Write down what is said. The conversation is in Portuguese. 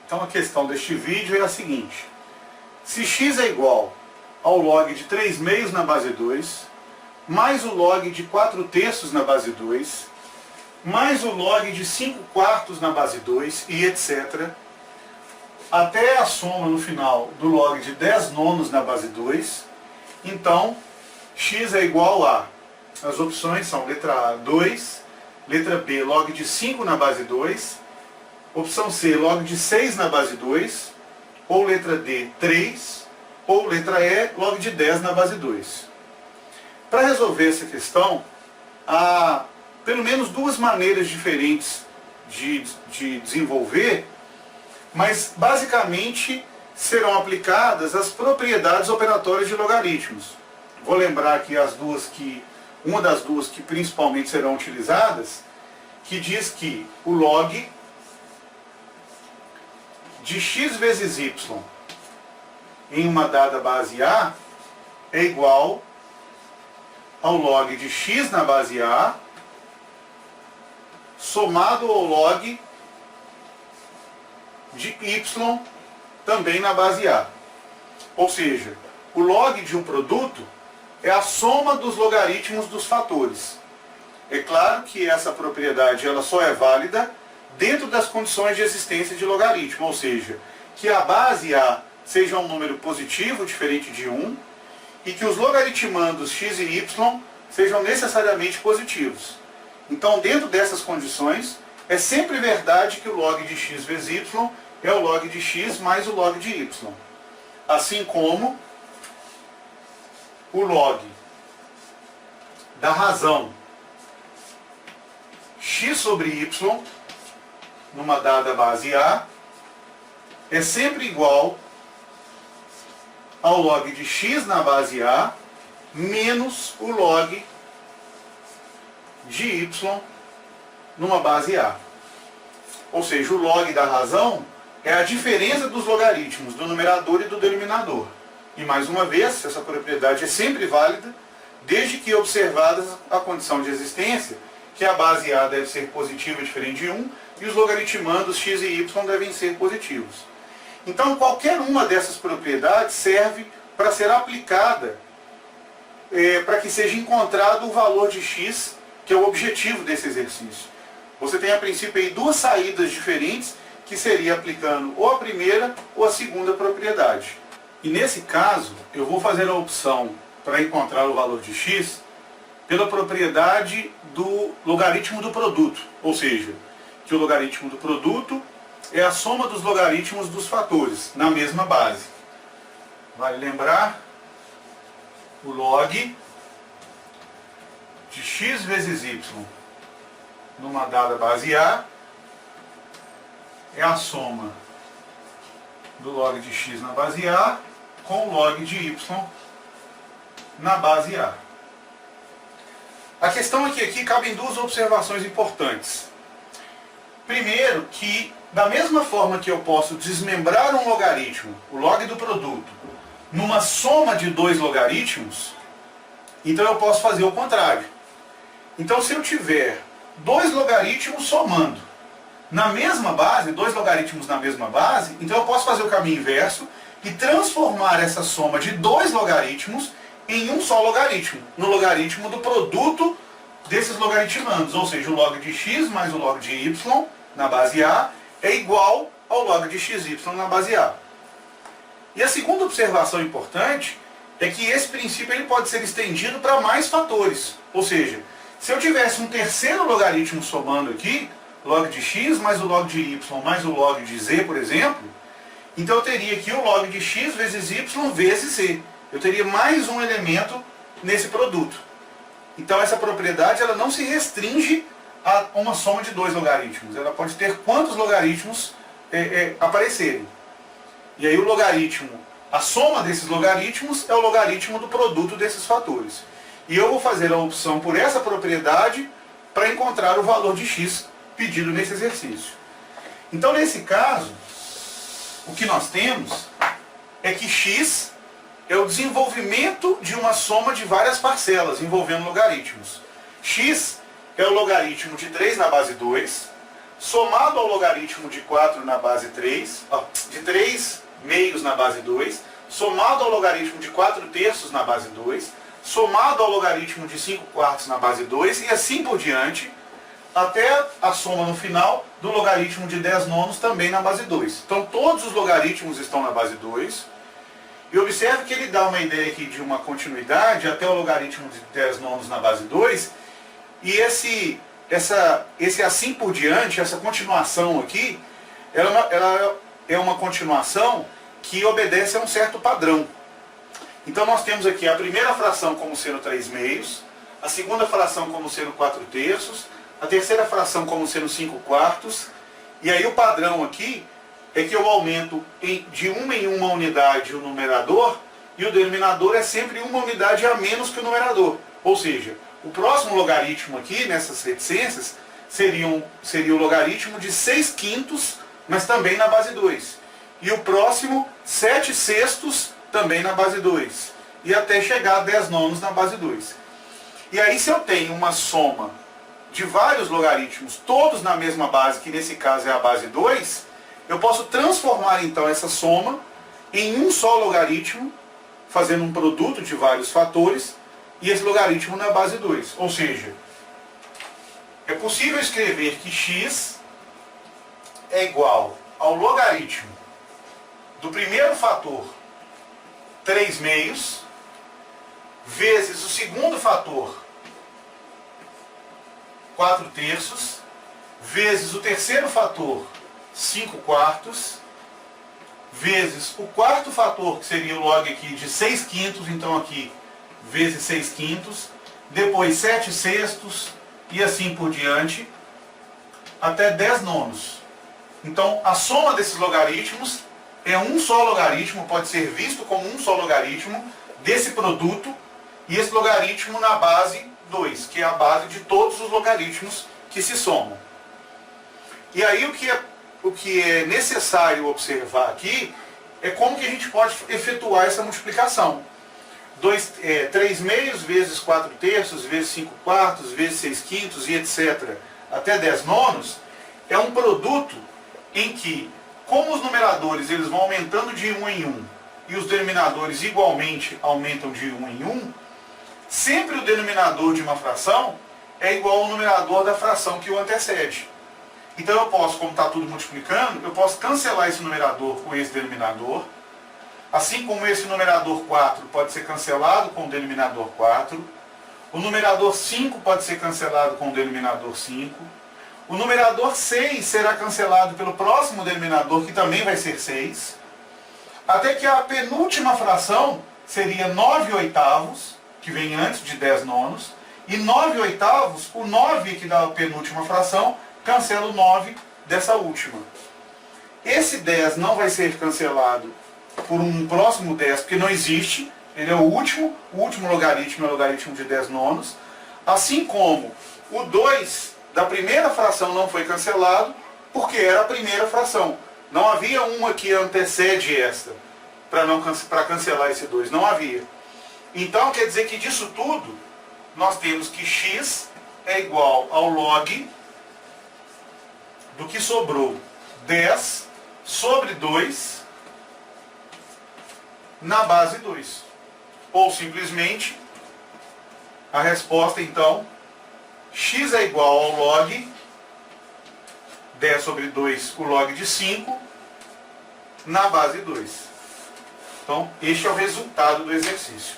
Então a questão deste vídeo é a seguinte: se x é igual ao log de 3/2 na base 2, mais o log de 4/3 na base 2, mais o log de 5/4 na base 2 e etc., até a soma no final do log de 10/9 na base 2, então x é igual a, as opções são letra A, 2, letra B, log de 5 na base 2, opção C, log de 6 na base 2, ou letra D, 3, ou letra E, log de 10 na base 2. Para resolver essa questão, há pelo menos duas maneiras diferentes de desenvolver, mas basicamente serão aplicadas as propriedades operatórias de logaritmos. Vou lembrar aqui uma das duas que principalmente serão utilizadas, que diz que o log de x vezes y em uma dada base A é igual ao log de x na base A somado ao log de y também na base A. Ou seja, o log de um produto é a soma dos logaritmos dos fatores. É claro que essa propriedade ela só é válida dentro das condições de existência de logaritmo, ou seja, que a base A seja um número positivo diferente de 1 e que os logaritmandos x e y sejam necessariamente positivos. Então, dentro dessas condições, é sempre verdade que o log de x vezes y é o log de x mais o log de y. Assim como o log da razão x sobre y numa dada base A é sempre igual ao log de x na base A menos o log de y numa base A. Ou seja, o log da razão é a diferença dos logaritmos do numerador e do denominador. E mais uma vez, essa propriedade é sempre válida, desde que observada a condição de existência, que a base A deve ser positiva diferente de 1, e os logaritmandos x e y devem ser positivos. Então, qualquer uma dessas propriedades serve para ser aplicada, para que seja encontrado o valor de x, que é o objetivo desse exercício. Você tem, a princípio, aí duas saídas diferentes, que seria aplicando ou a primeira ou a segunda propriedade. E nesse caso, eu vou fazer a opção para encontrar o valor de x pela propriedade do logaritmo do produto, ou seja, que o logaritmo do produto é a soma dos logaritmos dos fatores, na mesma base. Vale lembrar, o log de x vezes y numa dada base A é a soma do log de x na base A com o log de y na base A. A questão é que aqui cabem duas observações importantes. Primeiro, que da mesma forma que eu posso desmembrar um logaritmo, o log do produto, numa soma de dois logaritmos, então eu posso fazer o contrário. Então, se eu tiver dois logaritmos somando na mesma base, dois logaritmos na mesma base, então eu posso fazer o caminho inverso e transformar essa soma de dois logaritmos em um só logaritmo, no logaritmo do produto desses logaritmandos, ou seja, o log de x mais o log de y na base A é igual ao log de xy na base A. E a segunda observação importante é que esse princípio ele pode ser estendido para mais fatores, ou seja, se eu tivesse um terceiro logaritmo somando aqui, log de x mais o log de y mais o log de z, por exemplo, então eu teria aqui o log de x vezes y vezes z. Eu teria mais um elemento nesse produto. Então essa propriedade ela não se restringe a uma soma de dois logaritmos. Ela pode ter quantos logaritmos aparecerem. E aí o logaritmo, a soma desses logaritmos é o logaritmo do produto desses fatores. E eu vou fazer a opção por essa propriedade para encontrar o valor de x pedido nesse exercício. Então, nesse caso, o que nós temos é que x é o desenvolvimento de uma soma de várias parcelas envolvendo logaritmos. X é o logaritmo de 3 na base 2, somado ao logaritmo de 4 na base 3, de 3 meios na base 2, somado ao logaritmo de 4 terços na base 2, somado ao logaritmo de 5 quartos na base 2, e assim por diante, até a soma no final do logaritmo de 10 nonos também na base 2. Então todos os logaritmos estão na base 2. E observe que ele dá uma ideia aqui de uma continuidade até o logaritmo de 10 nonos na base 2. E esse assim por diante, essa continuação aqui, ela é uma continuação que obedece a um certo padrão. Então nós temos aqui a primeira fração como sendo 3 meios, a segunda fração como sendo 4 terços, a terceira fração como sendo 5 quartos, e aí o padrão aqui é que eu aumento de uma em uma unidade o numerador, e o denominador é sempre uma unidade a menos que o numerador. Ou seja, o próximo logaritmo aqui, nessas reticências, seria o logaritmo de 6 quintos, mas também na base 2. E o próximo, 7 sextos, também na base 2. E até chegar a 10 nonos na base 2. E aí, se eu tenho uma soma de vários logaritmos, todos na mesma base, que nesse caso é a base 2, eu posso transformar então essa soma em um só logaritmo, fazendo um produto de vários fatores, e esse logaritmo na base 2. Ou seja, é possível escrever que x é igual ao logaritmo do primeiro fator 3 meios, vezes o segundo fator 4 terços, vezes o terceiro fator 5 quartos, vezes o quarto fator, que seria o log aqui de 6 quintos, então aqui vezes 6 quintos, depois 7 sextos, e assim por diante, até 10 nonos. Então a soma desses logaritmos é um só logaritmo, pode ser visto como um só logaritmo desse produto, e esse logaritmo na base 2, que é a base de todos os logaritmos que se somam. E aí o que é necessário observar aqui é como que a gente pode efetuar essa multiplicação. 3 meios vezes 4 terços, vezes 5 quartos, vezes 6 quintos e etc. até 10 nonos, é um produto em que, como os numeradores eles vão aumentando de 1 em 1, e os denominadores igualmente aumentam de 1 em 1, sempre o denominador de uma fração é igual ao numerador da fração que o antecede. Então eu posso, como está tudo multiplicando, eu posso cancelar esse numerador com esse denominador, assim como esse numerador 4 pode ser cancelado com o denominador 4, o numerador 5 pode ser cancelado com o denominador 5, o numerador 6 será cancelado pelo próximo denominador, que também vai ser 6, até que a penúltima fração seria 9 oitavos, que vem antes de 10 nonos, e 9 oitavos, o 9 que dá a penúltima fração, cancela o 9 dessa última. Esse 10 não vai ser cancelado por um próximo 10, porque não existe, ele é o último logaritmo é o logaritmo de 10 nonos, assim como o 2 da primeira fração não foi cancelado, porque era a primeira fração. Não havia uma que antecede esta, para cancelar esse 2, não havia. Então quer dizer que disso tudo, nós temos que x é igual ao log do que sobrou 10 sobre 2 na base 2. Ou simplesmente, a resposta então, x é igual ao log 10 sobre 2, o log de 5, na base 2. Então, este é o resultado do exercício.